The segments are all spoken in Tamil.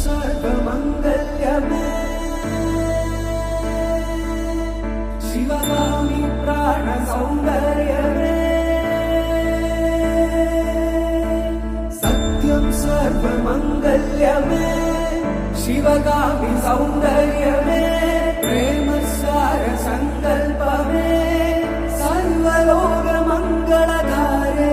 सर्वमङ्गल्यमे शिवगामि प्राणसौन्दर्यमे सत्यं सर्वमङ्गल्यमे शिवगामि सौन्दर्यमे प्रेमसार सङ्कल्पमे सर्वलोकमङ्गलधारे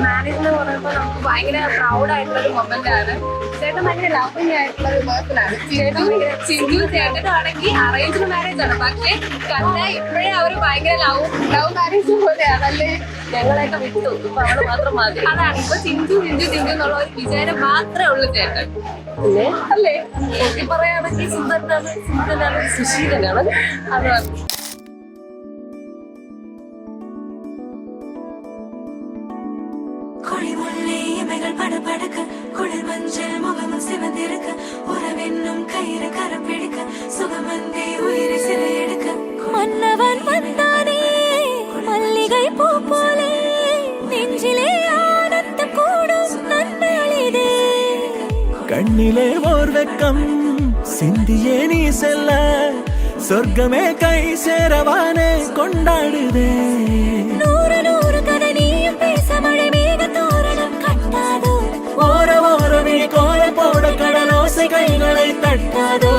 മാരേജ് എന്ന് പറയുമ്പോൾ നമുക്ക് ഭയങ്കര പ്രൗഡ് ആയിട്ടുള്ള ഒരു മൊമെന്റ് ആണ്. ചേട്ടൻ ഭയങ്കര ലവിങ് ആയിട്ടുള്ള ഒരു പേഴ്സൺ ആണ്. ചേട്ടൻ ഭയങ്കര ചിഞ്ചു ചേട്ടനാണെങ്കിൽ അറേഞ്ച്ഡ് മാരേജ് ആണ്. പക്ഷെ കണ്ടാൽ ഇപ്പോഴേ അവര് ഭയങ്കര ലവ് മാരേജ് പോലെയാണല്ലേ. ഞങ്ങളെയൊക്കെ വിട്ടു, ഇപ്പൊ അവള് മാത്രം മതി. അതാണ് ഇപ്പൊ ചിഞ്ചു എന്നുള്ള ഒരു വിചാരം മാത്രമേ ഉള്ളൂ ചേട്ടൻ. അല്ലേ നോക്കി പറയുകയാണെങ്കിൽ സുന്ദരനാണ് സുശീലനാണ്. അതാണ് படபடக்க குளிர் மஞ்சள் முகமும் சிவந்திருக்க உறவென்னும் கயிறு கரம் பிடிக்க சுகமந்தே உயிரை சிறை எடுக்க மன்னவன் வந்தானே மல்லிகை பூ போலே நெஞ்சிலே ஆனந்தம் கூடும் நன்னாளிதே கண்ணிலே ஓர் வெக்கம் சிந்தியே நீ செல்ல சொர்க்கமே கை சேரவானே கொண்டாடுதே நூறு நூறு கதை நீயும் பேச மழை மேக தோரணம் கட்டாதோ ஓர ஓரமே கோல போட கடலோசை கைகளை தட்டாதோ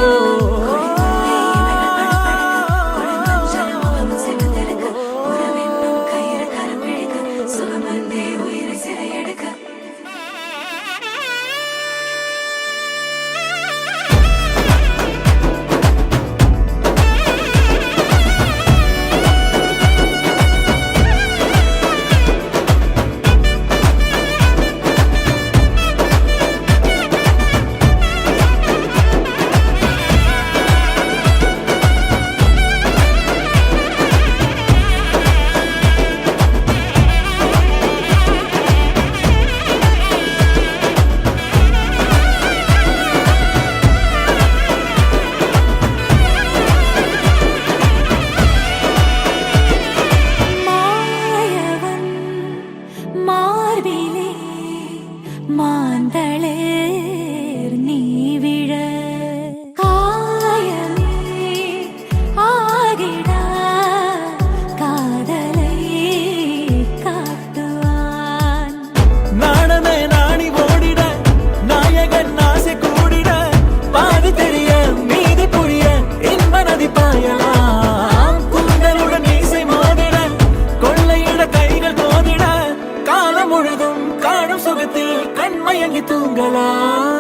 கண்மயங்கி தூங்கலாம்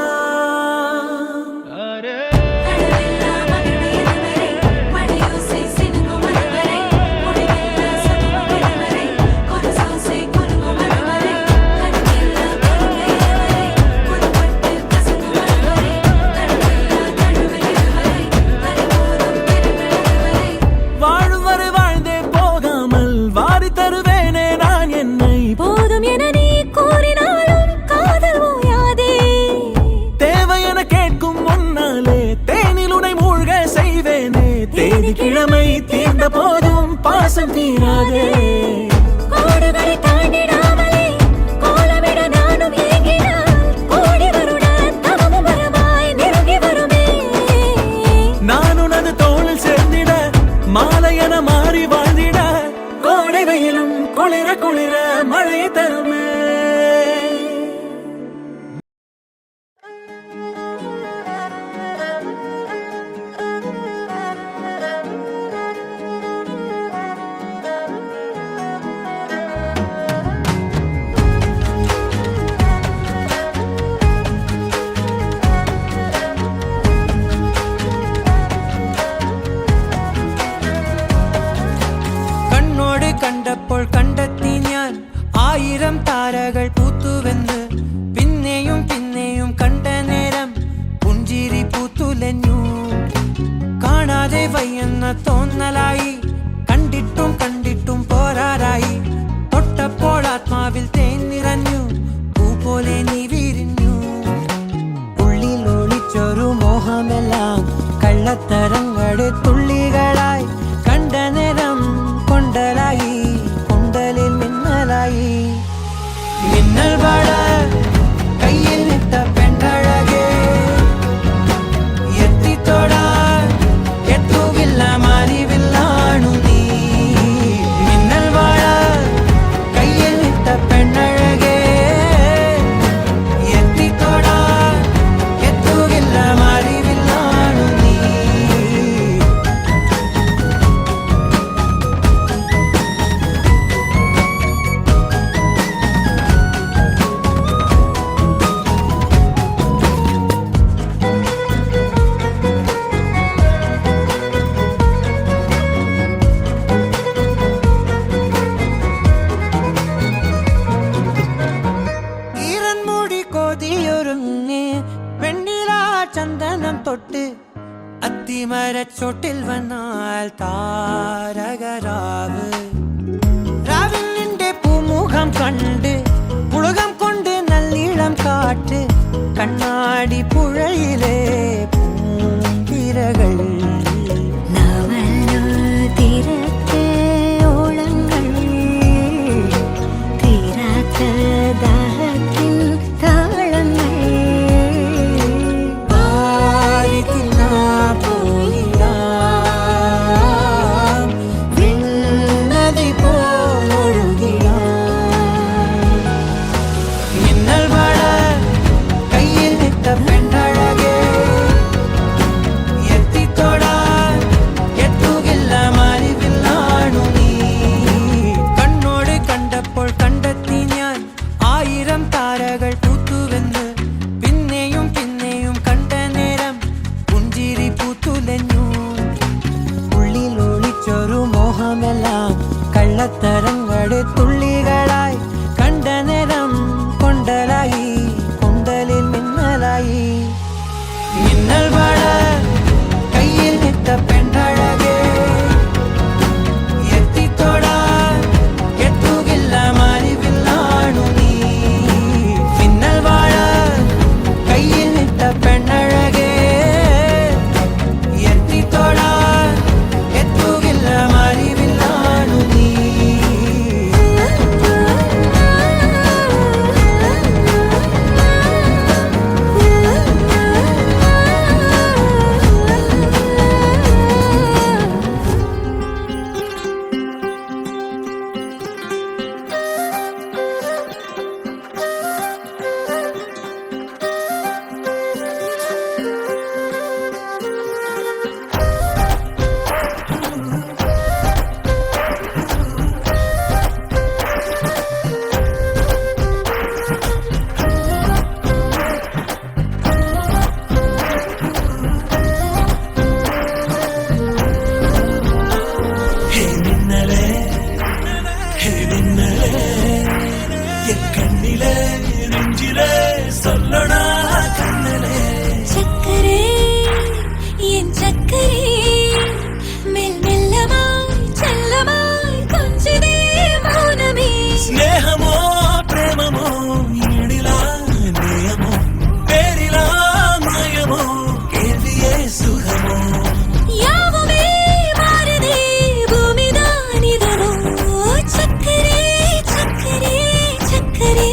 வாழும் வரை வாழ்ந்தே போகாமல் வாரி தருவேனே நான் என்னை போதும் என நீ கூறினாலும் காதல் ஓயாதே தேவையென கேட்கும் முன்னாலே தேனில் உனை மூழ்க செய்வேனே தேதி கிழமை தீர்ந்த போதும் பாசம் தீராதே கோடுகளை தாண்டிடாமலே கோலமிட நானும் ஏங்கினால் கோடி வருட தவமும் வரமாய் நெருங்கி வருமே நான் உனது தோளில் சேர்ந்திட மாலை என மாறி வாழ்ந்திட கோடை வெயிலும் குளிர குளிர மழை தருமே കണ്ടപ്പോൾ കണ്ടെത്തി ഞാൻ 1000 താരകൾ പൂത്തുവെന്ന് പിന്നെയും പിന്നെയും കണ്ട നേരം പുഞ്ചിരി പൂത്തുലഞ്ഞു കാണാതെ വയ്യെന്ന തോന്നലായി കണ്ടിട്ടും കണ്ടിട്ടും പോരാറായി തൊട്ടപ്പോൾ ആത്മാവിൽ തേൻ നിറഞ്ഞു പൂ പോലെ നീ വിരിഞ്ഞു ഉള്ളിൽ ഒളിച്ചൊരു മോഹമെല്ലാം കള്ളത്തരങ്ങളുടെ തുള്ളികളായി കണ്ട നേരം കൊണ്ടലായി കൊണ്ടലിൽ മിന്നലായി മിന്നൽ പാട അത്തിമരച്ചോട്ടിൽ വന്നാൽ താരകരാവ് രാവിൽ നിന്റെ പൂമുഖം കണ്ട് പുളകം കൊണ്ട് നല്ലീളം കാറ്റ് കണ്ണാടി പുഴയിലെ പൂങ്കിരകൾ നാമല്ലോ തീരത്തെ ഓളങ്ങൾ തീരാത്ത ദാഹത്തിൻ താളങ്ങൾ പാരിത്തിനാ പോയിടാം വിണ്ണതി പോലൊഴുകിടാം മിന്നൽ മഴ കയ്യിൽ നിട്ട പെണ്ണഴകേ എത്തിത്തൊടാൻ എത്തുകില്ല മാറിവില്ലാണു നീ കണ്ണോട് കണ്ടപ്പോൾ കണ്ടെത്തി ഞാൻ 1000 താരകൾ പൂത്തുവെന്ന് പിന്നെയും പിന്നെയും കണ്ട നേരം പുഞ്ചിരി പൂത്തുലഞ്ഞു ഉള്ളിൽ ഒളിച്ചൊരു മോഹമെല്ലാം കള്ളത്തരങ്ങളുടെ തുള്ളികളായി കണ്ട നേരം കൊണ്ടലായി കൊണ്ടലിൽ മിന്നലായി മിന്നൽ മഴ കയ്യിൽ നിട്ട പെണ്ണഴകേ എത്തിത്തൊടാൻ എത്തുകില്ല മാറിവില്ലാണു നീ മിന്നൽ മഴ കയ്യിൽ നിട്ട പെണ്ണഴകേ എത്തിത്തൊടാൻ എത്തുകില്ല മാറിവില്ലാണു നീ ഹേ മിന്നലേ ഹേ മിന്നലേ എൻ കണ്ണിലെ നെഞ്ചിലെ சொல்லடா കണ്ണലേ ചക്കരേ എൻ ചക്കരേ മെല്ലമായി ചെല്ലമായി കൊഞ്ചിതേ മൗനമേ സ്നേഹമോ പ്രേമമോ ഈടിലാ നേയമോ പേരിലാ മായമോ കേൾവിയേ സുഖമോ യാവുമേ മാറുതേ ഭൂമിതാനിതോ ചക്കരേ ചക്കരേ ചക്കരേ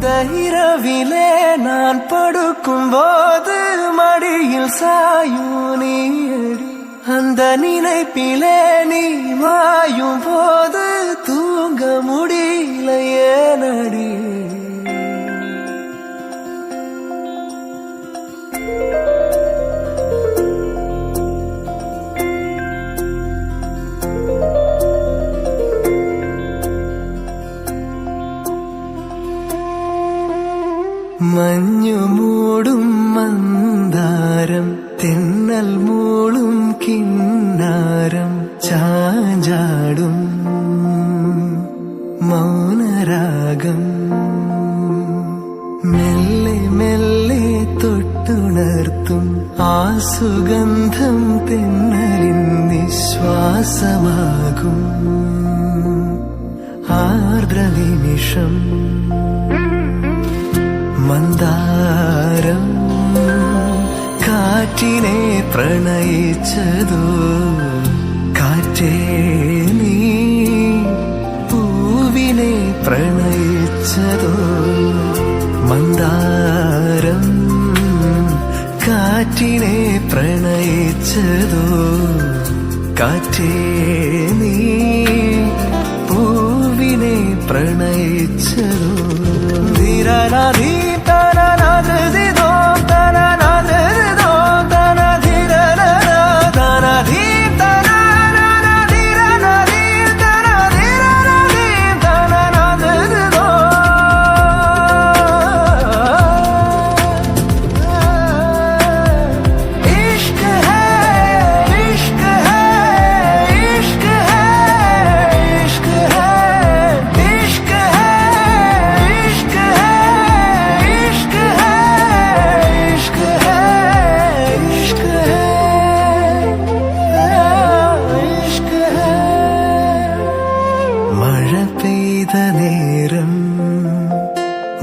அந்த இரவிலே நான் படுக்கும் போது மடியில் சாயும் நீயடி, அந்த நினைப்பிலே நீ மாயும் போது தூங்க முடியல ஏனடி. മഞ്ഞു മൂടും മന്ദാരം തെന്നൽ മൂളും കിന്നാരം ചാഞ്ചാടും മൗനരാഗം മെല്ലെ മെല്ലെ തൊട്ടുണർത്തും ആ സുഗന്ധം തെന്നലിൻ നിശ്വാസമാകും ആർദ്ര നിമിഷം മന്ദാരം കാറ്റിനെ പ്രണയിച്ചതോ, കാറ്റേ നീ പൂവിനെ പ്രണയിച്ചതോ. മന്ദാരം കാറ്റിനെ പ്രണയിച്ചതോ, കാറ്റേ നീ പൂവിനെ പ്രണയിച്ചതോ. ധീരനാധീ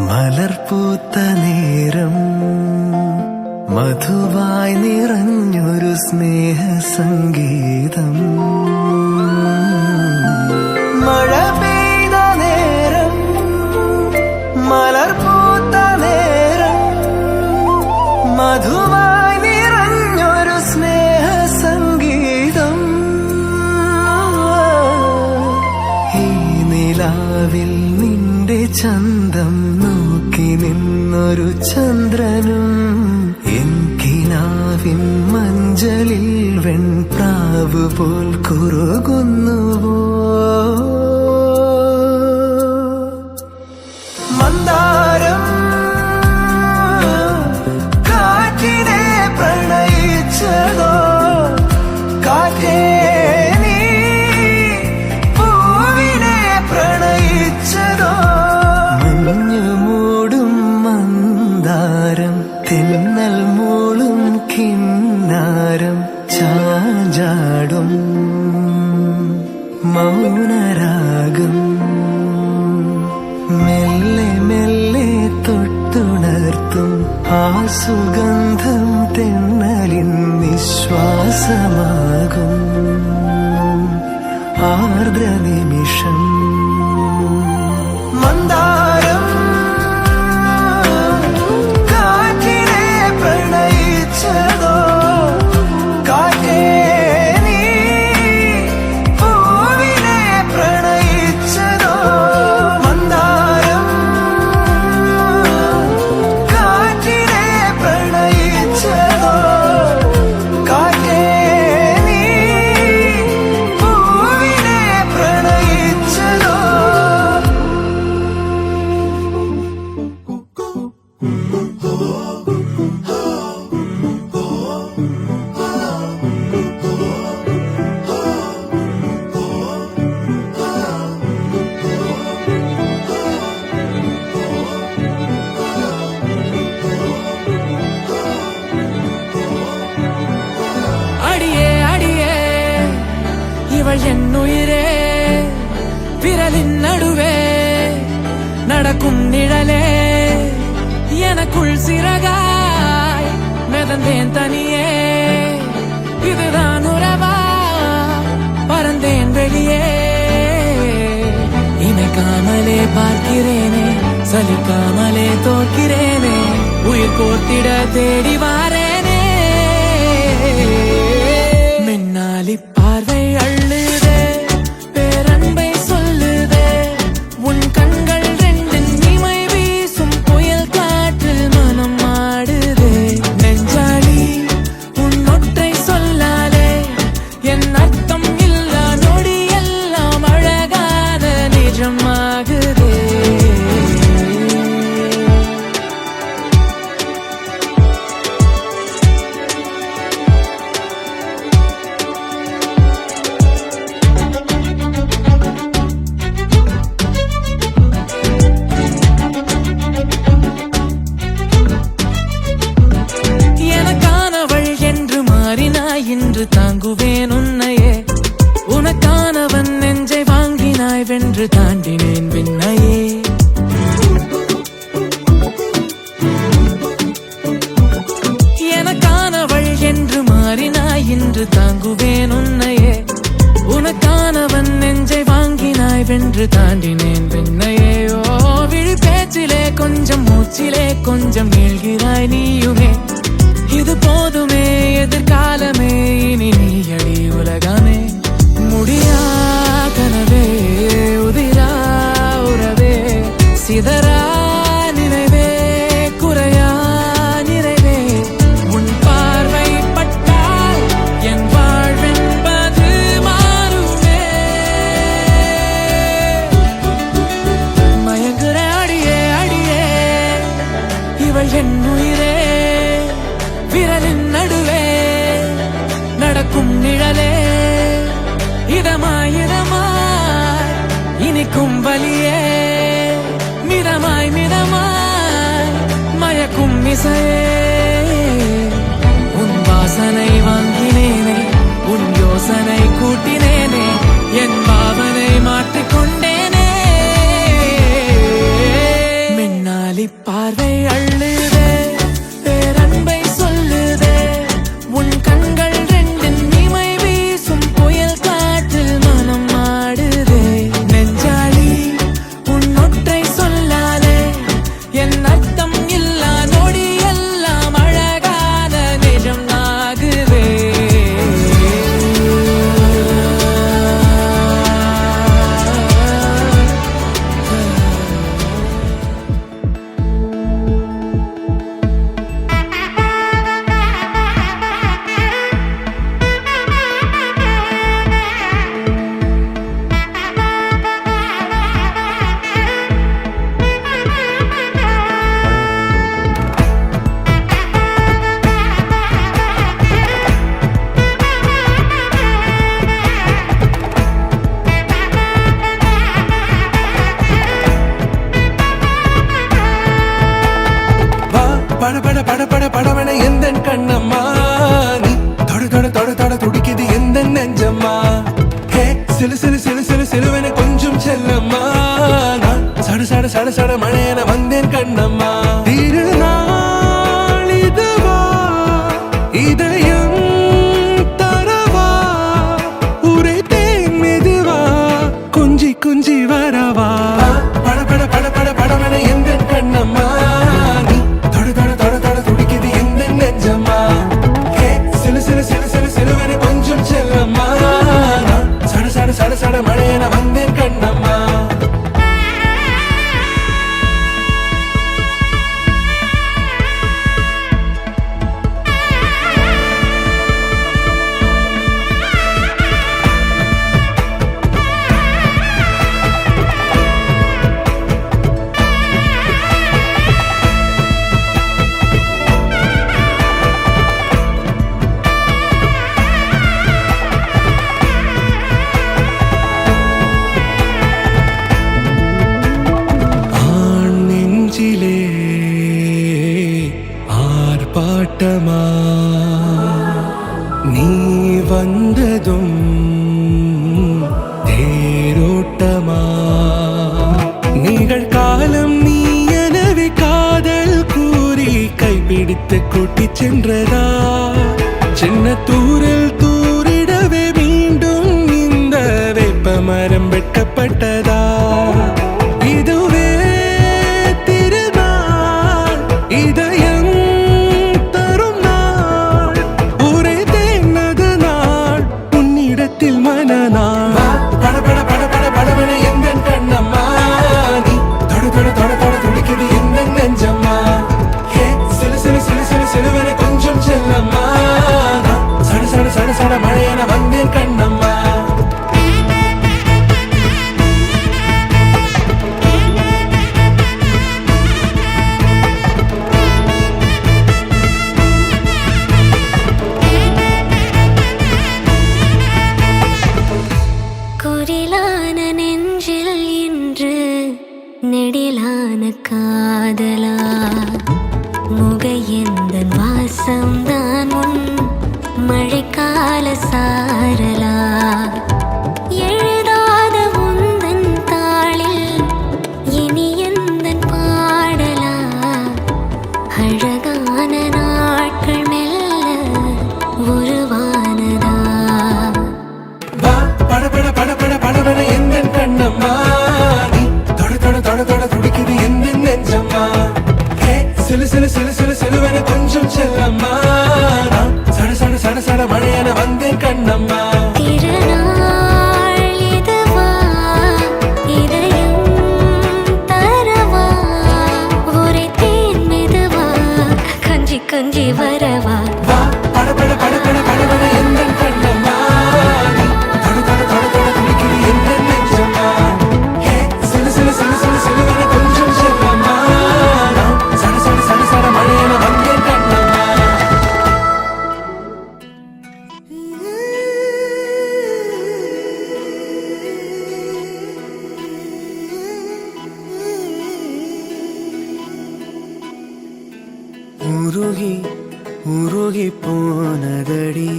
മലർപൂത്ത നേരം മധുവായി നിറഞ്ഞൊരു സ്നേഹ സംഗീതം. മഴ പെയ്ത നേരം മലർപൂത്ത നേരം മധുവായി നിറഞ്ഞൊരു സ്നേഹ സംഗീതം. ഈ നിലാവിൽ നിന്റെ ചന്തം നോക്കി നിന്നൊരു ചന്ദ്രനും കിനാവിൻ മഞ്ചലിൽ വെൺപ്രാവ് പോൽ കുറുകുന്നുവോ. മന്ദാരം കാറ്റിനെ പ്രണയിച്ചതോ, കാറ്റേ നീ പൂവിനെ പ്രണയിച്ചതോ. മഞ്ഞു മൂടും മന്ദാരം തെന്നൽ മൂളും കിന്നാരം ചാഞ്ചാടും മൗനരാഗം മെല്ലെ മെല്ലെ തൊട്ടുണർത്തും ആ സുഗന്ധം തെന്നലിൻ നിശ്വാസമാകും ആർദ്ര നിമിഷം. മന്ദാരം കാറ്റിനെ പ്രണയിച്ചതോ, കാറ്റേ നീ പൂവിനെ പ്രണയിച്ചതോ. മന്ദാരം കാറ്റിനെ പ്രണയിച്ചതോ, കാറ്റേ നീ പൂവിനെ പ്രണയിച്ചതോ. அடியே அடியே இவள் என் உயிரே, விரலின் நடுவே நடக்கும் நிழலே, எனக்குள் சிறகாய் மிதந்தேன் தனியே. இதுதான் உறவா, பறந்தேன் வெளியே. இமைக்காமலே பார்க்கிறேனே சலிக்காமலே தோற்கிறேனே உயிர் கோர்த்திட தேடி வாரேனே மின்னாலி பார்வை அள்ளுதே பேரன்பை சொல்லுதே உன் கண்கள் ரெண்டின் இமை வீசும் புயல் காற்றில் மனம் ஆடுதே நெஞ்சாலி உன் ஒற்றை சொல்லாலே என் அர்த்தம் இல்லா நொடி எல்லாம் அழகான நிஜமாகுதே எனக்கானவள் என்று மாறினாய் இன்று தாங்குவேன் உன்னையே உனக்கானவன் நெஞ்சை வாங்கினாய் வென்று தாண்டினேன் விண்ணையே எனக்கானவள் என்று மாறினாய் இன்று தாங்குவேன் உன்னையே உனக்கானவன் நெஞ்சை வாங்கினாய் வென்று தாண்டினேன் விண்ணையே ஓ விழி பேச்சிலே கொஞ்சம் மூச்சிலே கொஞ்சம் நீள்கிறாய் நீயுமே இது போதுமே எதிர்காலமே இனி நீயடி உலகமே முடியா கனவே உதிரா உறவே சிதறா நினைவே குறையா நிறைவே உன் பார்வை பட்டால் என் வாழ்வென்பது மாறுமே மயங்குற அடியே அடியே இவள் என் உயிரே விரலின் நடுவே நடக்கும் நிழலே இதமாய் இதமாய் இனிக்கும் வலியே மிதமாய் மிதமாய் மயக்கும் இசையே உன் வாசனை வாங்கினேனே உன் யோசனை கூட்டினேனே என் பாவனை மாற்றிக்கொண்டேனே மின்னாலி பார்வை அள்ளுதே பேரன்பை சொல்லுதே உன் கண்கள் ரெண்டின் இமை வீசும் புயல் காற்றில் மனம் ஆடுதே நெஞ்சாலி உன் ஒற்றை சொல்லாலே என் அர்த்தம் இல்லா நொடி எல்லாம் அழகான நிஜம் ஆகுதே வா பட பட பட பட படவன எந்த கண்ணம்மா நீ தொட தொட தொட தொட துடிக்குது எந்த நெஞ்சம்மா ஹே சிலு சிலு சிலு சிலு சிலுவன கொஞ்சம் செல்லம்மா நான் சட சட சட சட மழையன வந்தேன் கண்ணம்மா திருநாள் இதுவா இதயம் தரவா உரைத்தேன் மெதுவா குஞ்சி குஞ்சி வரவா பட பட பட பட படவன எந்த கண்ணம்மா நீ தொட தொட தொட தொட துடிக்குது எந்த நெஞ்சம்மா ஹே சிலு சிலு சிலு சிலு சிலுவன கொஞ்சம் செல்லம்மா நான் சட சட சட சட மழையன வந்தேன் கண்ணம்மா ஆண் நெஞ்சிலே ஆர்ப்பாட்டமா நீ வந்ததும் தேரோட்டமா நிகழ்காலம் நீ எனவே காதல் கூறி கைப்பிடித்து கூட்டிச் சென்றதா சின்ன தூரல் தூரிடவே மீண்டும் இந்த வேப்பமரம் வெட்டப்பட்டதா இதுவே நெடிலான காதலா முகையெந்தன் வாசம்தான் உன் மழைக்கால சாரலா எழுதாத உந்தன் தாளில் இனி எந்தன் பாடலா அழகான நாட்கள் மெல்ல உருவானதா வா பட பட பட பட படவன எந்தன் கண்ணம்மா நீ தொட தொட தொட தொட துடிக்குது எந்தன் நெஞ்சம்மா ஹே சிலு சிலு சிலு சிலு சிலுவன கொஞ்சம் செல்லம்மா நான் சட சட சட சட மழையன வந்தேன் கண்ணம்மா திருநாள் இதுவா இதயம் தரவா உரைத்தேன் மெதுவா கஞ்சி கஞ்சி வரவா வா பட பட பட பட படவன எந்தன் கண்ணம்மா நீ தொட தொட தொட தொட துடிக்குது எந்தன் நெஞ்சம்மா ஹே சிலு சிலு சிலு சிலு சிலுவன கொஞ்சம் செல்லம்மா நான் சட சட சட சட மழையன வந்தேன் கண்ணம்மா உருகி உருகி போனதடி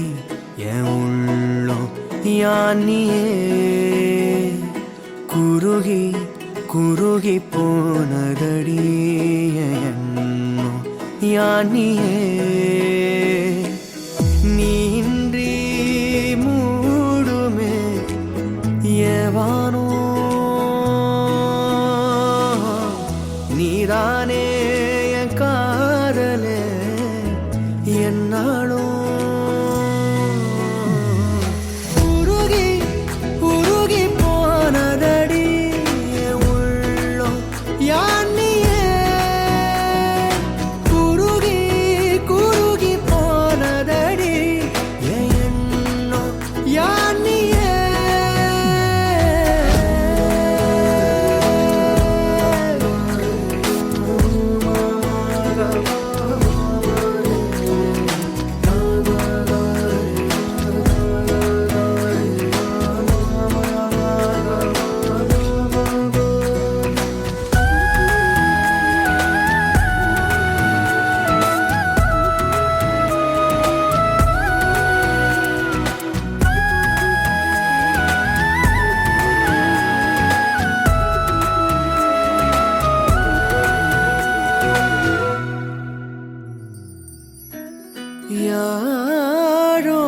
என் உள்ளம் யானியே குருகி குருகி போனதடி என் எண்ணம் யானியே நீன்றி மூடுமே ஏவானோ நீதானே என் காதலே என்னாலும் உருகி உருகி போனதடி என் உள்ளம் யானியே குருகி குருகி போனதடி என் எண்ணம் யானியே யாரோ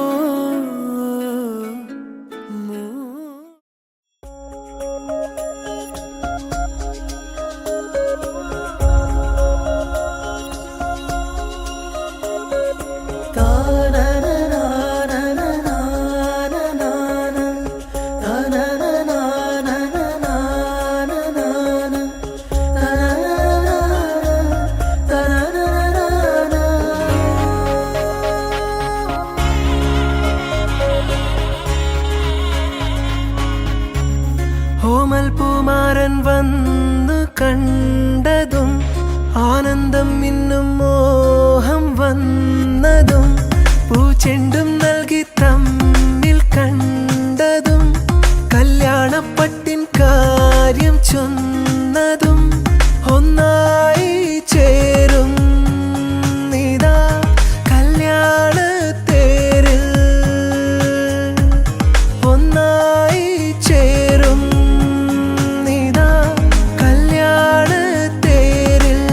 ஓமல் பூமாரன் வந்து கண்டதும் ஆனந்தம் இன்னும் மோகம் வந்ததும் பூச்செண்டும் நல்கி தம்மில் கண்டதும் கல்யாணப்பட்டின் காரியம் சொன்னதும் ஒന്നാய் சேரும் நீதா கல்யாண தேரில் ஒன்னாய் சேரும் நீதா கல்யாண தேரில்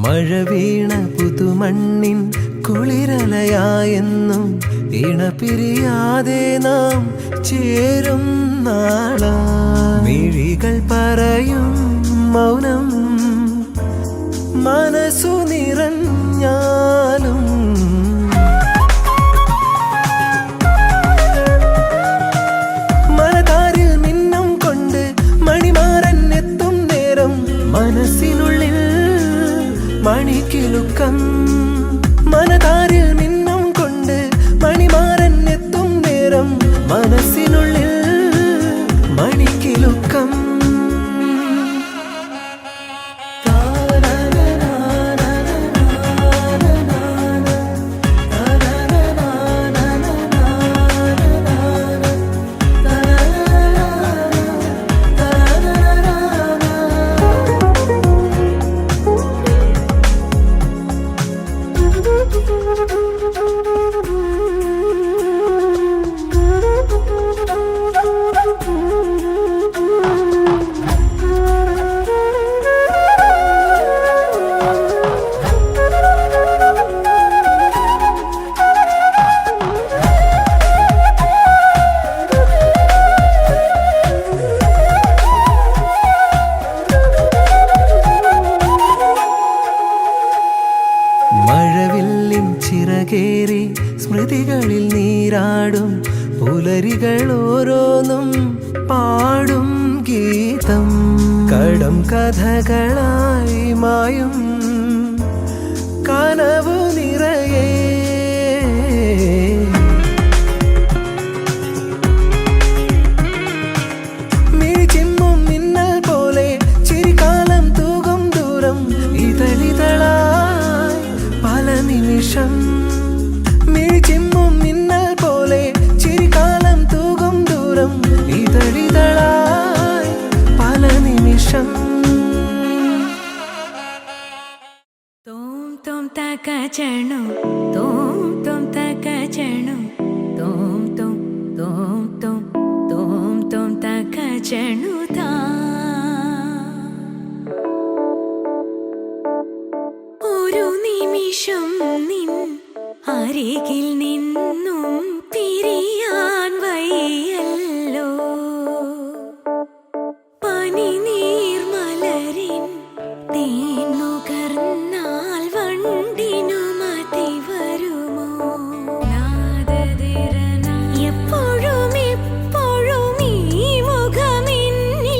മഴവീണ പുതുമണ്ണിൻ കുളിരലയായെന്നും ഇണപിരിയാതെ നാം ചേരും നാളാ മിഴികൾ പറയും മൗനം മനസ്സു നിറഞ്ഞാലും മനതാരിൽ മിന്നം കൊണ്ട് മണിമാരൻ എത്തും നേരം മനസ്സിനുള്ളിൽ മണിക്കിലുക്കം മനതാരിൽ മിന്നം കൊണ്ട് മണിമാരൻ എത്തും നേരം മനസ്സിനുള്ളിൽ മണിക്കിലുക്കം മഴവില്ലിൻ ചിറകേറി സ്മൃതികളിൽ നീരാടും പുലരികൾ ഓരോന്നും പാടും ഗീതം കടം കഥകളായി മായും കനവു നിറയേ മിഴിച്ചിമ്മും മിന്നൽ പോലെ ചിരിക്കാലം തൂകും ദൂരം ഇതളിതളായി പല നിമിഷം മിഴിച്ചിമ്മും മിന്നൽ പോലെ ചിരിക്കാലം തൂകും ദൂരം ഇതളിതളായി പല നിമിഷം തോം തോം തക ചണു തോം തോം തക ചണു തോം തോം തോം തോം തോം തോം തക ചണു താ ഒരു നിമിഷം നിൻ അരികിൽ നിന്നും പിരിയാൻ വയ്യല്ലോ പനിനീർമലരിൻ തേൻ നുകർന്നാൽ വണ്ടിനു മതി വരുമോ എപ്പോഴും എപ്പോഴും ഈ മുഖമെന്നിൽ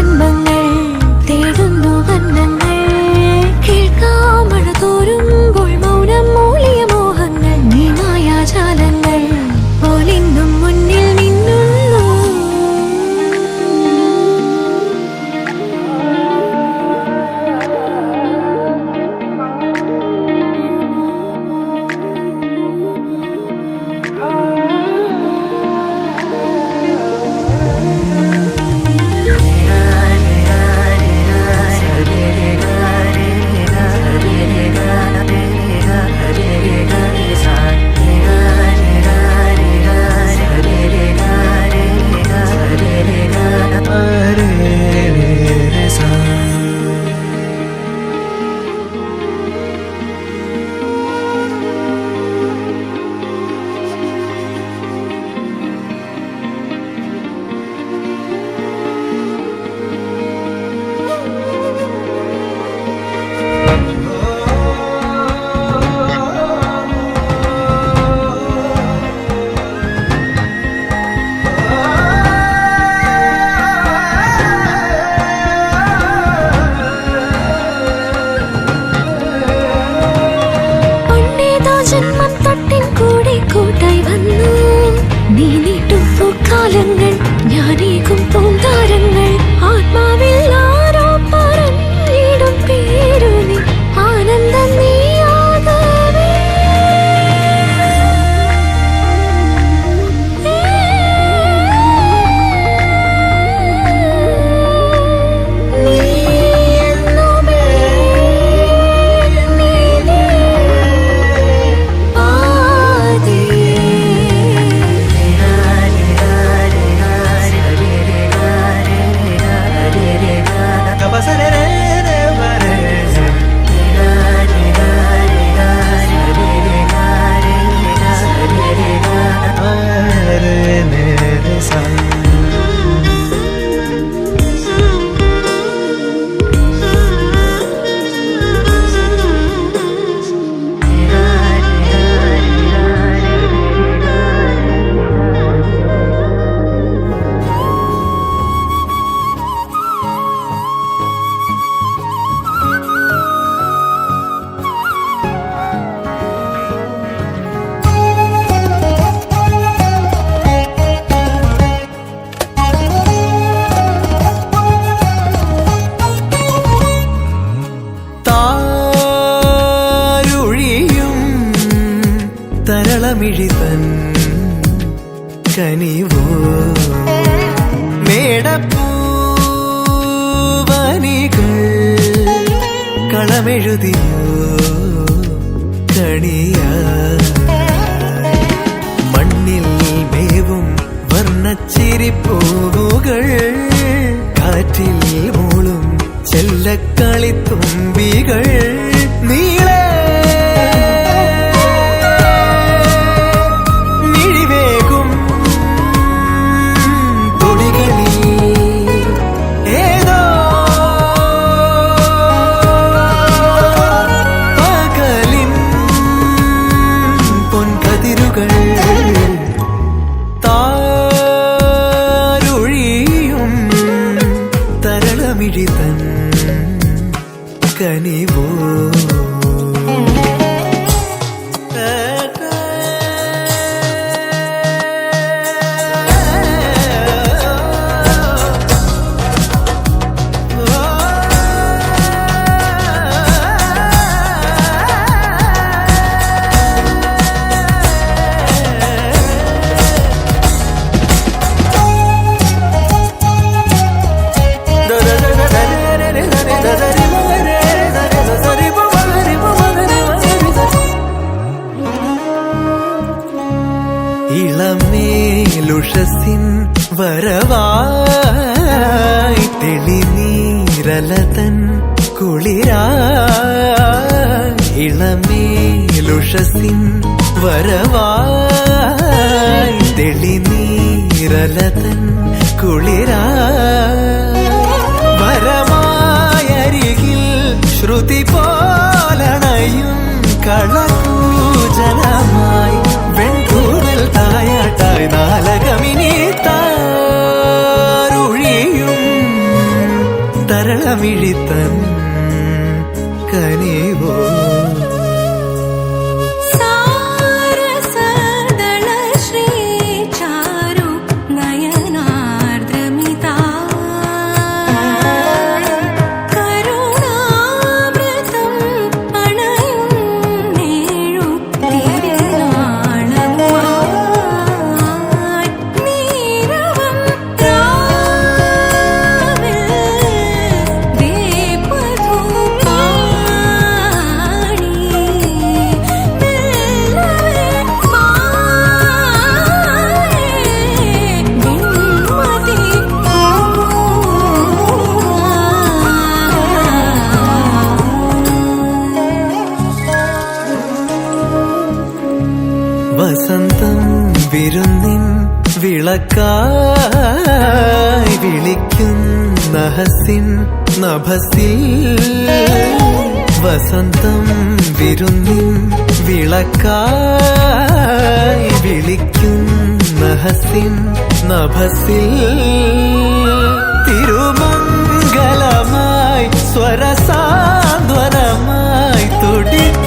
ജന്മങ്ങൾ തേടുന്നു വർണ്ണങ്ങൾ കേൾക്കാമഴ തോരുമ്പോൾ മൗനം മൂളിയ മോഹങ്ങൾ നീ മായാജാലങ്ങൾ പോലിന്നും മുന്നിൽ നിന്നുള്ളൂ ജന്മം തൊട്ടിൻ കൂടെ കൂട്ടായി വന്നു നീ നീട്ടും പൂക്കാലങ്ങൾ ഞാനേകും പൂന്താരങ്ങൾ ആത്മാവിൽ ആരോ പറഞ്ഞിടും പേരു നീ ആനന്ദം നീയാകവേ തരളമിഴിതൻ കനിവോ മേടപ്പൂവനികൾ കളമെഴുതിയോ കണിയ മണ്ണിൽ മേവും വർണ്ണച്ചിരിപ്പൂവുകൾ കാറ്റിൽ മൂളും ചെല്ലക്കളിത്തുമ്പികൾ നീളെ തരളമിഴിതൻ കനിവോ ഇളമേലുഷസിൻ വരവായി തെളിനീരലതൻ കുളിരായി ഇളമേലുഷസിൻ വരവായി തെളിനീരലതൻ കുളിരായി വരമായരികിൽ ശ്രുതി പോലണയും കളകൂജനമായി വെൺകൂടൽ തായാട്ടായി നാലകമിനി താരുഴിയും വസന്തം വിരുന്നിൻ വിളക്കായി വിളിക്കുന്ന ഹസിൻ നഭസിൽ വസന്തം വിരുന്നിൻ വിളക്കായി വിളിക്കുന്ന ഹസിൻ നഭസിൽ തിരുമംഗലമായി സ്വരസാന്ത്വനമായി തുടിത്താളവുമായി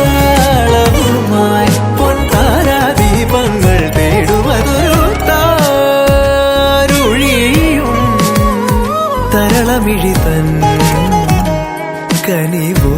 പൊൻതാരാദീപങ്ങൾ തേടുവതൊരു താരുഴിയും തരളമിഴിതൻ കനിവോ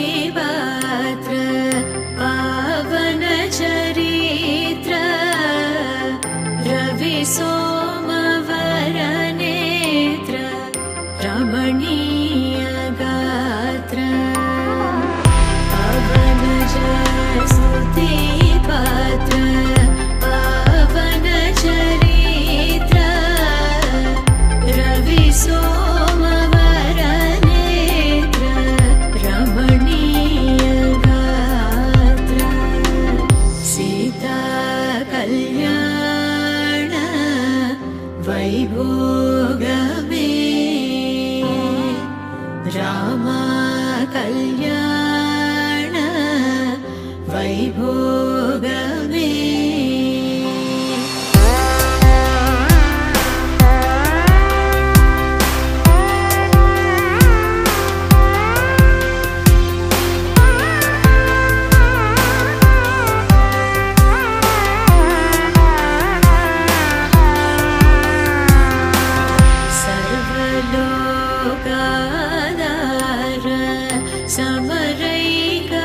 स्तुतिपात्र पावन चरित्र रवि सोमवर नेत्र रमणीय गात्र पावन स्तुतिपात्र पावन चरित्र रवि सोमवर नेत्र रमणीय गात्र सीता कल्याण वैभोगमे रामा कल्याण वैभोगमे सर्वलोकाधार समरैकवीर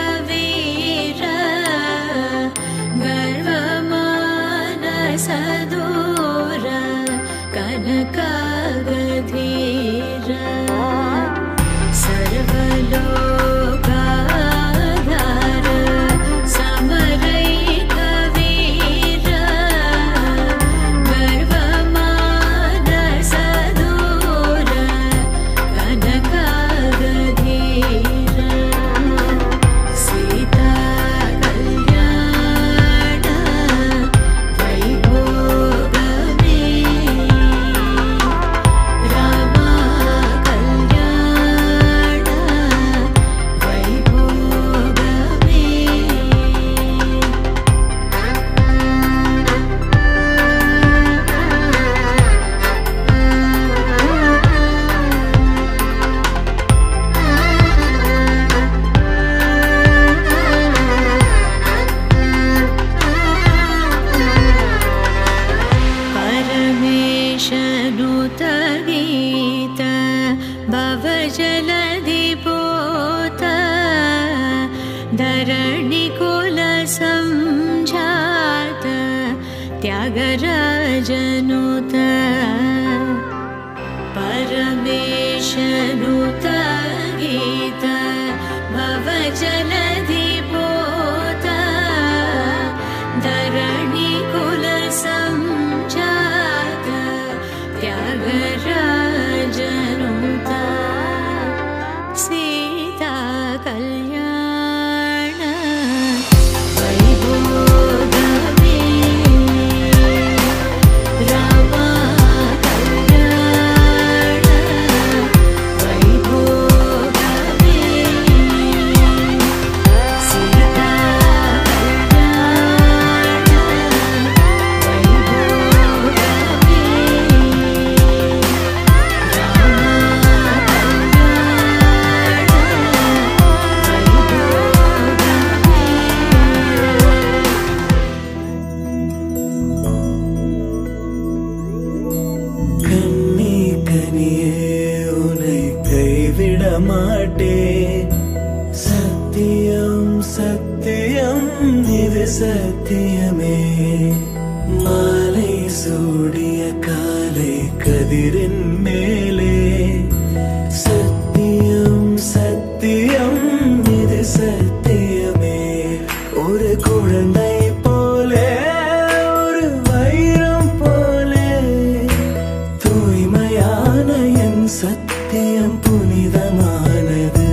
गर्वमानसदूर कनकागधीर सर्वलोकाधार धरणि कुल संजात त्यागराजनुत परमेशनुत गीत भवजलधि पोत धरणि कुल संजात त्यागराजनुत सीता कल्याण वैभोगमे रामा कल्याण वैभोगमे सीता कल्याण वैभोगमे கண்ணி கனியே உன்னை கைவிட மாட்டேன் சத்தியம் சத்தியம் இது சத்தியமே மாலை சூடிய காலை கதிரின் மேலே சத்தியம் சத்தியம் இது சத்தியமே ஒரு குழந்தை போலே ஒரு வைரம் போலே தூய்மையான என் சத்தியம் புனிதமானது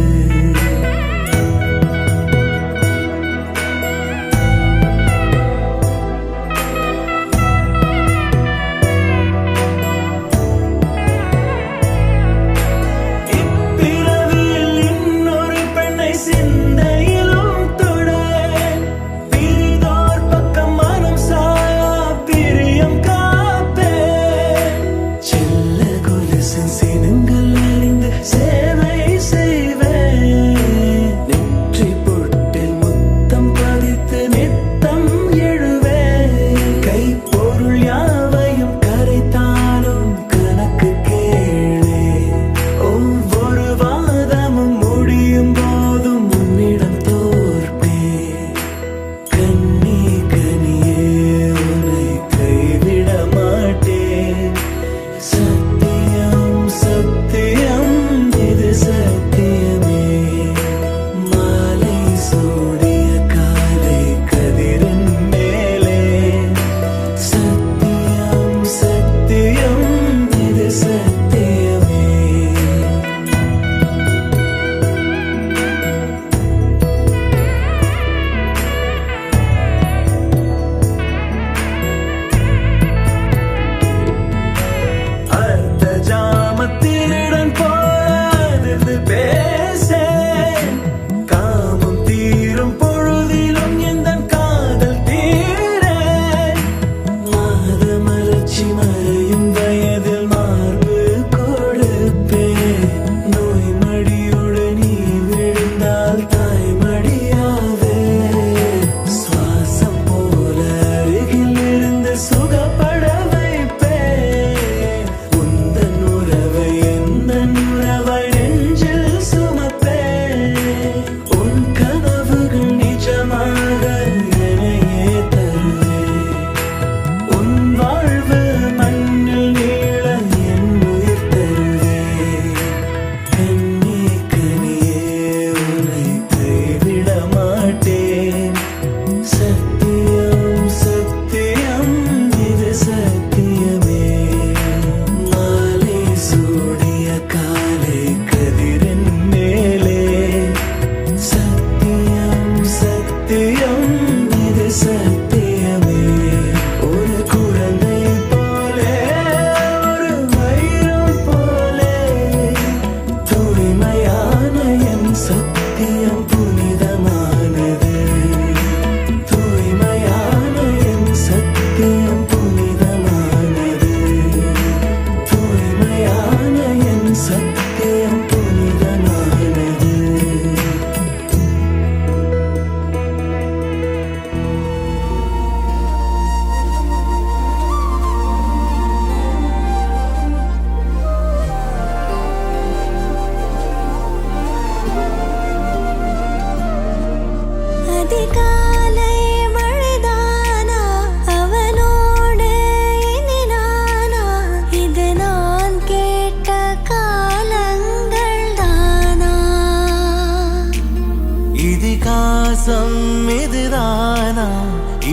மோசம் இதுதானா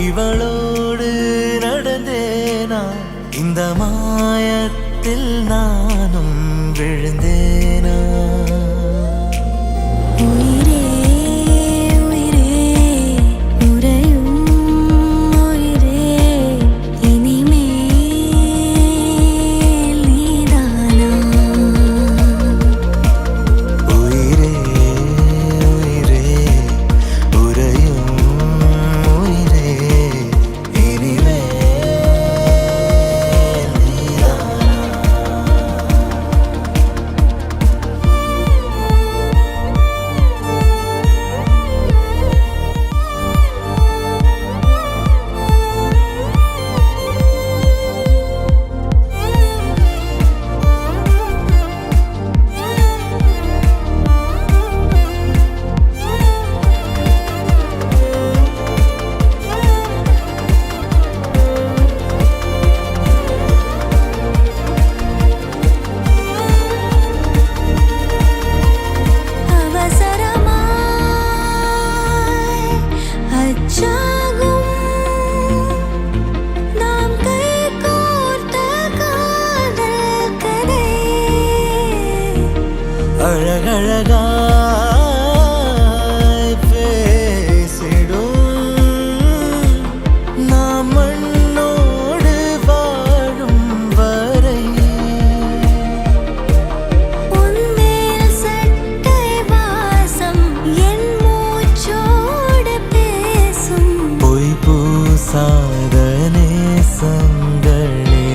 இவளோடு நடந்தேனா இந்த மாயத்தில் நானும் விழுந்தேனா உயிரே உயிரே உறையும் உயிரே இனிமேல் நீதானா உயிரே உயிரே உறையும் உயிரே இனிமேல் நீதானா அவசரமாய் அச்சாகும் நாம் கைகோர்த்த காதல் கதை அழகழகாய் பேசிடும் நாம் மண்ணோடு வாழும் வரை உன்மேல் சட்டை வாசம் என் மூச்சோடு பேசும் பொய் பூசாத நேசங்களே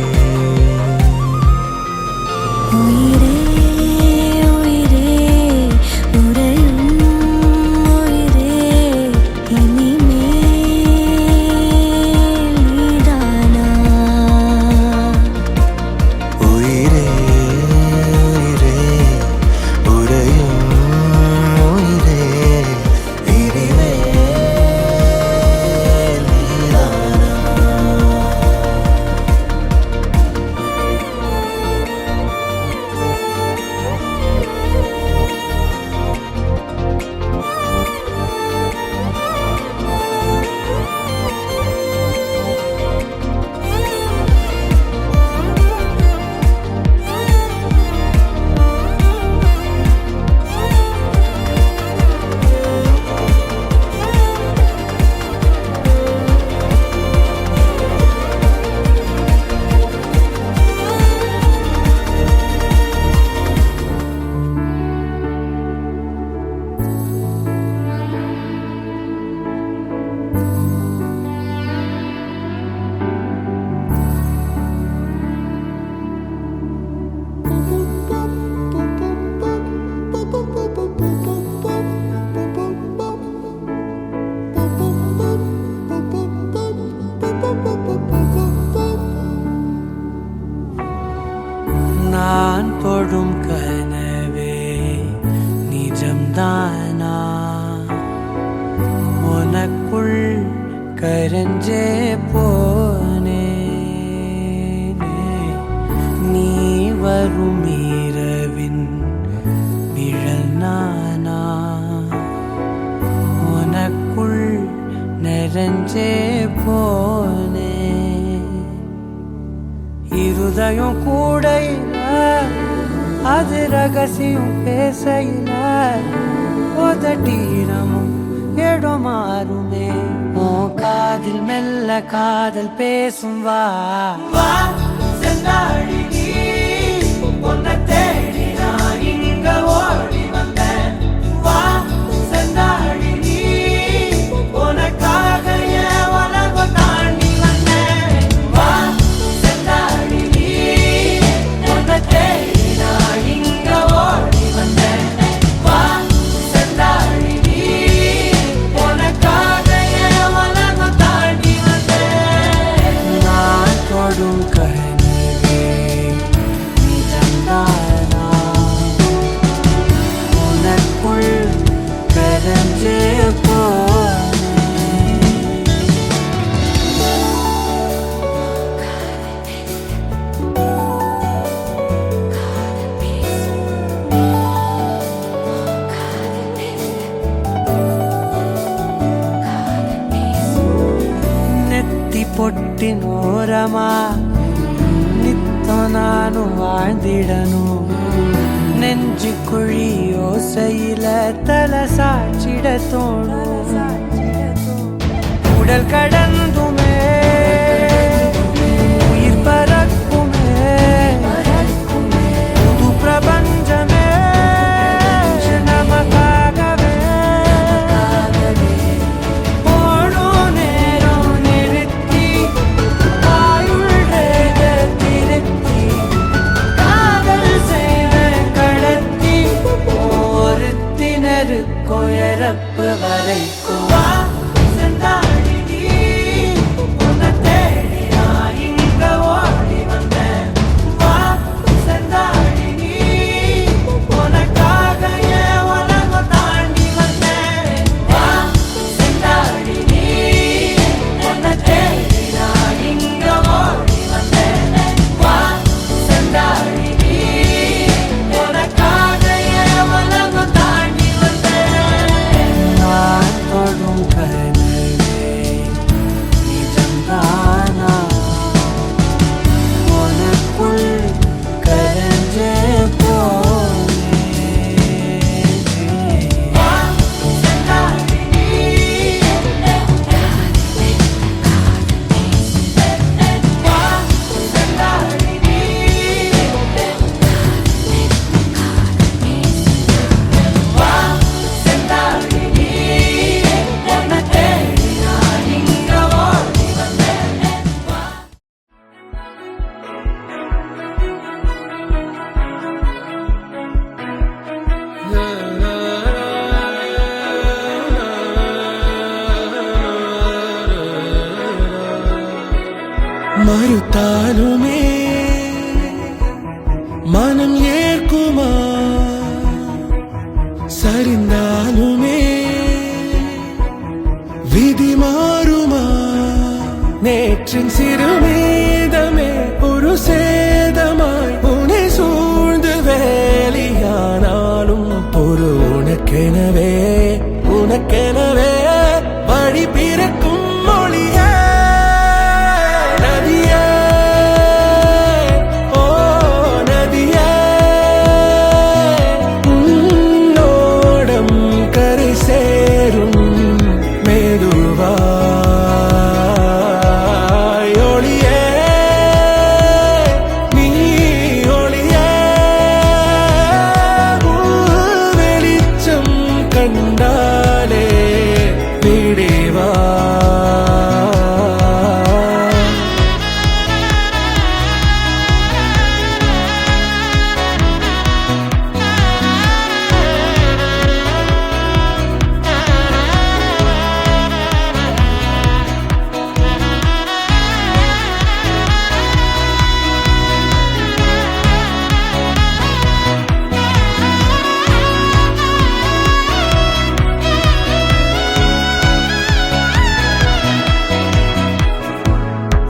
உயிரே உயிரே உறையும் உயிரே இனிமேல் நீதானா உயிரே உயிரே உறையும் உயிரே இனிமேல் நீதானா நான் தொடும் கனவே நிஜம்தானா உனக்குள் கரஞ்சே போனே நீ வரும் இரவின் நிழல் நானா உனக்குள் நிறைஞ்சே போனே இருதயம் கூடையில அது ரகசியம் பேசையில உதட்டீரமும் இடம் மாறுமே உன் காதில் மெல்ல காதல் பேசும் வா வா செந்தாழி நீ உன்னை தேடி நான் இங்க ஓடி வந்தேன் வா செந்தாழி நீ உனக்காக என் உலகம் தாண்டி வந்தேன் வா செந்தாழி நீ உன்னை தேடி நான் இங்க ஓடி வந்தேன் வா செந்தாழி நீ உனக்காக என் உலகம் தாண்டி வந்தேன் நான் தொடும் கனவே பொட்டின் ஓரமா நித்தம் நானும் வாழ்ந்திடணும் நெஞ்சு குழி ஓசையில தலை சாச்சிட தோணும் உடல் கடந்துமே உயிர் பறக்குமே புது பிரபஞ்சமே நமக்காகவே போடும் நேரம் நிறுத்தி ஆயுள் ரேக திருத்தி காதல் செய்வேன் கடத்தி ஒருத்தினருக்கும் இறப்பு வரைக்கும் மறுத்தாலுமே மனம் ஏற்குமா சரிந்தாலுமே விதி மாறுமா நேற்றின் சிறுமீதமே ஒரு சேதமாய் உன்னை சூழ்ந்து வேலியானாலும் பொறு உனக்கெனவே உனக்கெனவே வழி பிறக்கும் மொழியே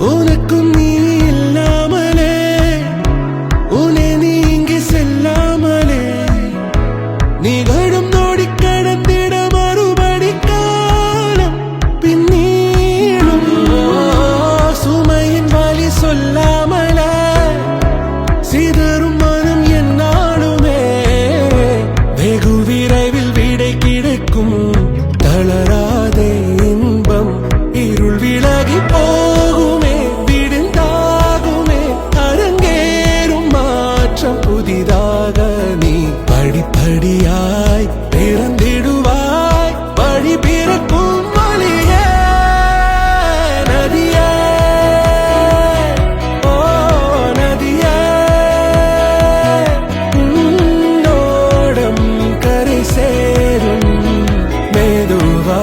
உனக்கும் நீ இல்லாமலே உன்னை நீங்கி செல்லாமலே நிகழும் நோடி கடந்திட மறுபடி காலம் பின்னீடும் சுமையின் வலி சொல்லாமலே சிதறும் மனம் என்னாலுமே வெகு விரைவில் விடை கிடைக்கும் தளராதே இன்பம் இருள் விலகி போகுமே விடுந்தாகுமே அரங்கேறும் மாற்றம் புதிதாக நீ படிப்படியாய் பிறந்திடுவாய் வழி பிறக்கும் வழியே நதியே ஓ நதியே உன்னோடம் கரை சேரும் மெதுவா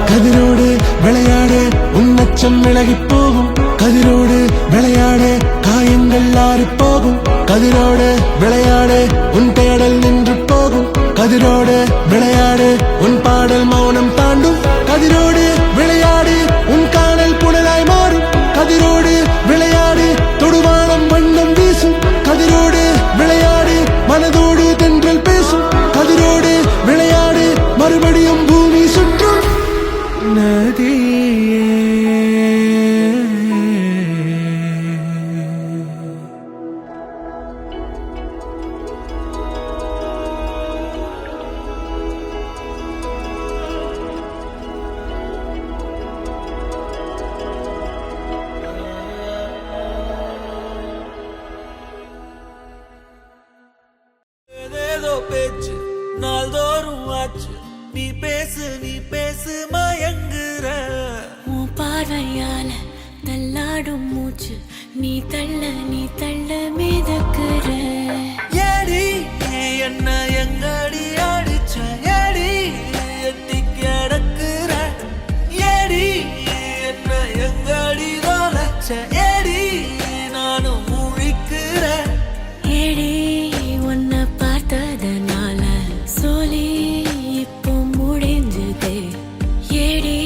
கதிரோடு விளையாடு உன்னச்சம் விலகி போகும் கதிரோடு விளையாடு காயங்கள் ஆறி போகும் கதிரோடு விளையாடு உன் தேடல் நின்று போகும் கதிரோடு விளையாடு உன் பாடல் மௌனம் தாண்டும் கதிரோடு விளையாடு உன் காணல் புனலாய் மாறும் கதிரோடு விளையாடு தொடுவானம் வண்ணம் வீசும் கதிரோடு விளையாடு மனதோடு தென்றல் பேசும் கதிரோடு விளையாடு மறுபடியும் பூமி சுற்றும் நதியே ஏதேதோ பேச்சு நாள்தோறும் ஆச்சு நீ பேசு மயங்குற உன் பார்வையால தள்ளாடும் மூச்சு நீ தள்ள மிதக்குற ஏடி என்ன எங்கடி அடிச்ச ஏடி எட்டி கிடக்குற ஏடி என்ன எங்கடி தொலைச்ச ஏடி நானும் முழிக்கிற ஏடி உன்னை பார்த்ததனால சோலி இப்போ முடிஞ்சதே ஏடி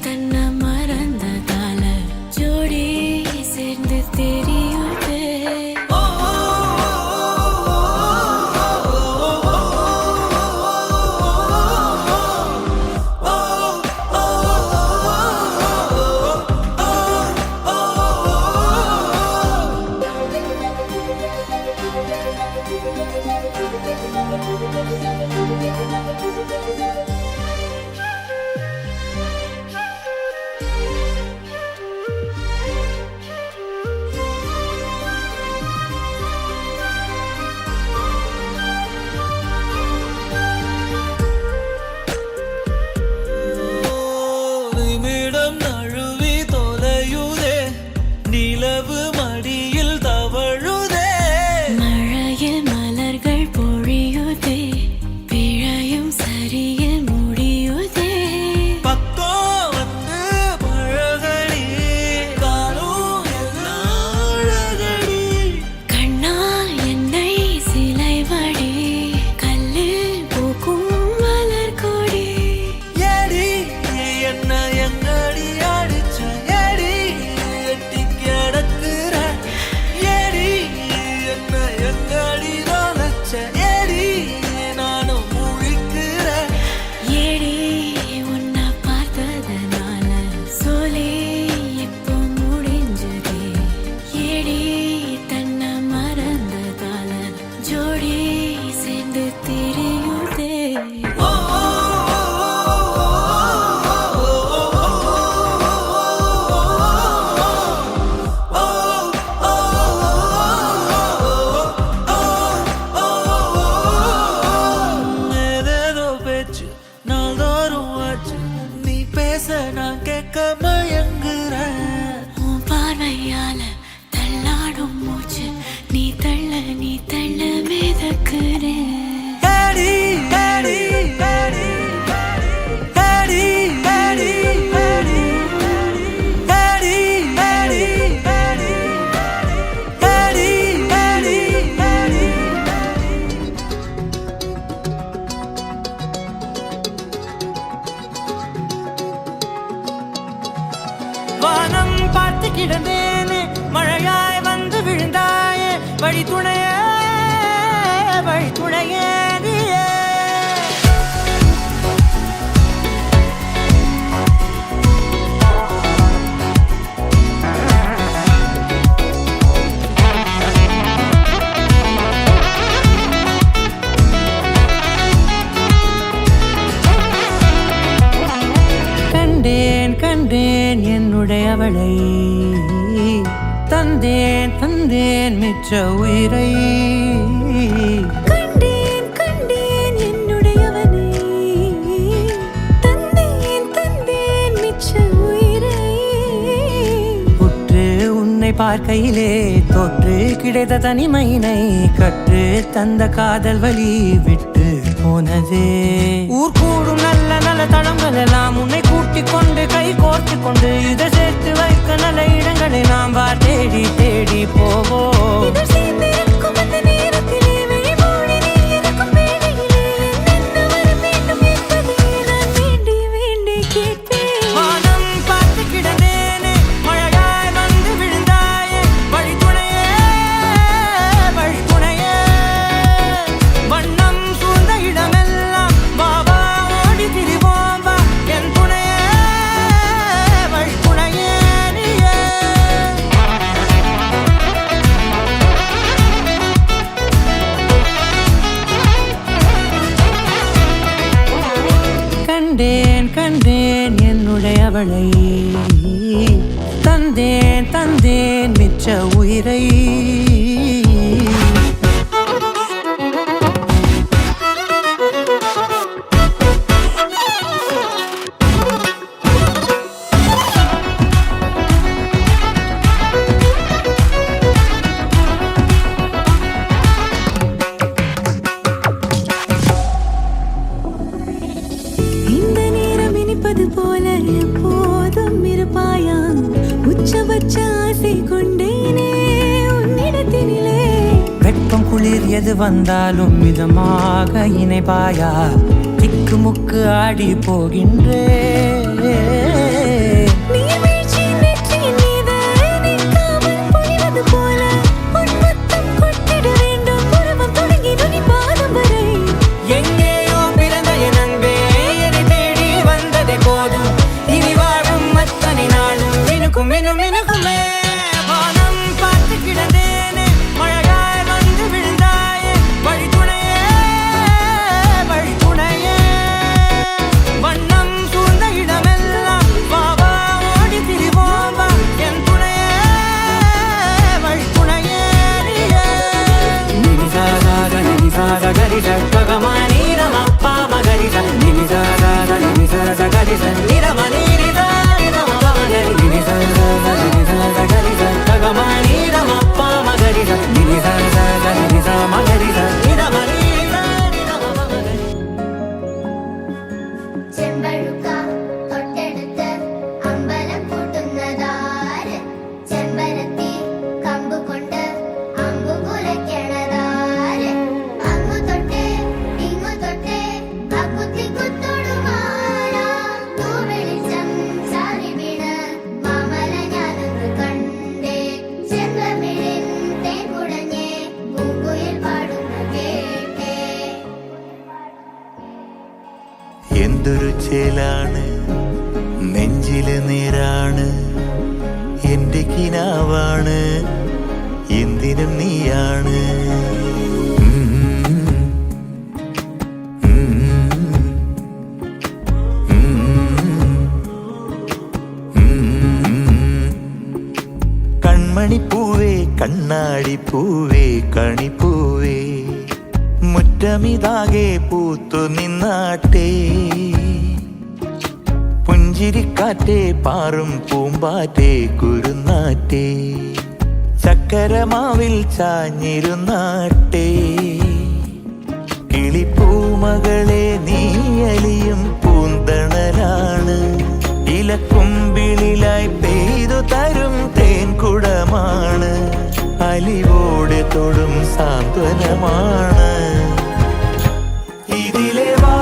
தன்னை மறந்ததால ஜோடி சேர்ந்து தெரியுதே நிமிடம் நழுவி தொலையுதே நிலவு மடியில் தவழுதே மழையில் மலர்கள் பொழியுதே பிழையும் சரியில் முடியுதே பக்கம் வந்து பழகடி காணும் எல்லாம் அழகடி கண்ணா என்னை சிலைவடி கல்லில் பூக்கும் மலர் கொடி ஏடி என்ன எங்கடி அடிச்ச ஏடி எட்டி கிடக்குற ஏடி என்ன எங்கடி தொலைச்ச ஏடி நானும் முழிக்கிற ஏடி உன்னை பார்த்ததனால சோலி இப்போ முடிஞ்சதே ஏடி தன்னை மறந்ததால ஜோடி சேர்ந்து தெரியுதே ஏதேதோ பேச்சு நாள்தோறும் ஆச்சு நீ பேச நான் கேட்க மயங்குறேன் உன் பார்வையால தள்ளாடும் மூச்சு நீ தள்ள மிதக்குறேன் ஏடி ஏடி ஏடி ஏடி ஏடி ஏடி ஏடி ஏடி ஏடி ஏடி ஏடி வானம் பார்த்து கிடந்தேனே மழையாய் வந்து விழுந்தாயே வழி துணையே நீயே கண்டேன் என்னுடையவளை தந்தேன் மிச்ச உயிரை கண்டேன் என்னுடையவனை தந்தேன் மிச்ச உயிரை உற்று உன்னை பார்க்கையிலே தொற்று கிடைத்த தனிமையினை கற்று தந்த காதல் வழி விட்டு போனதே ஊர் கூடும் நல்ல தளங்கள் எல்லாம் உன்னை கூட்டிக் கொண்டு கை கோர்த்து கொண்டு இதை சேர்த்து வைக்க நல்ல இடங்களை நாம் தேடி போவோம் இதழ் சேர்ந்திருக்கும் அந்த நேரத்திலே விழி மூடி நீ இருக்கும் வேளையிலே என்னென்ன வர வேண்டும் என்பதை நான் வேண்டி கேட்பேன் கண்டேன் என்னுடையவளை தந்தேன் தந்தேன் மிச்ச உயிரை இந்த நேரம் இனிப்பது போல எப்போதும் இருப்பாயா உச்சபட்ச ஆசை கொண்டேனே உன்னிடத்தினிலே வெப்பம் குளிர் எது வந்தாலும் மிதமாக இணைப்பாயா திக்குமுக்கு ஆடி போகின்றே நீர்வீழ்ச்சி நெற்றியின் மீது நிற்காமல் பொழிவது போல உன் முத்தம் கொட்டிட வேண்டும் உருவம் தொடங்கி நுனி பாதம் வரை எங்கேயோ பிறந்த என் அன்பே என்னை தேடி வந்ததே போதும் இனி வாழும் அத்தனை நாளும் மினுக்கும் மினுக்குமே வானம் பார்த்து கிடந்தேனே மழையாய் வந்து விழுந்தாயே வழித்துணையே வழித்துணையே வண்ணம் சூழ்ந்த இடமெல்லாம் வாவா ஓடி திரிவோம் வா என் துணையே வழித்துணையே நினிசாத நினிசாத கரிச பகமானி ரமப்பா மகரிச நினிசாத நினிசாத கரிச நிரமனிரித நிரமபவனரி நினிசாத நினிசாத கரிச பகமானி ரமப்பா மகரிச நினிசாத நினிசா மகரிச நிரமனிரித நிரமபவனரி ചെമ്പഴുക്ക തൊട്ടെടുത്ത് അമ്പലം കൂട്ടുന്നതാര് ചെമ്പരത്തി കമ്പ് കൊണ്ട് അമ്പു കുലയ്ക്കണതാര് അങ്ങു തൊട്ടേ ഇങ്ങു തൊട്ടേ അക്കുത്തി കുത്തൊടുമാറാ തൂവെളിച്ചം ചാരി വീണ് മാമല ഞാനൊന്ന് കണ്ടേ ചെമ്പമിഴിൻ തേൻ കുടഞ്ഞേ പൂങ്കുയിൽ പാടുന്ന കേട്ടേ എന്തൊരു ചേലാണ് നെഞ്ചില് നേരാണ് എന്റെ കിനാവാണ് എന്തിനും നീയാണ് കൺമണിപ്പൂവേ കണ്ണാടിപ്പൂവേ കണിപ്പൂവേ മുറ്റമിതാകെ പൂത്തു നിന്നാട്ടെ പുഞ്ചിരിക്കാറ്റേ പാറും പൂമ്പാറ്റേ കുരുന്നാറ്റേ ചക്കരമാവിൽ ചാഞ്ഞിരുന്നാട്ടെ കിളിപ്പൂമകളെ നീയലിയും പൂന്തണലാണ് ഇലക്കുമ്പിളിലായി പെയ്തു തരും തേൻകുടമാണ് അലിവോടെ തൊടും സാന്ത്വനമാണ് ഇതിലെ വാ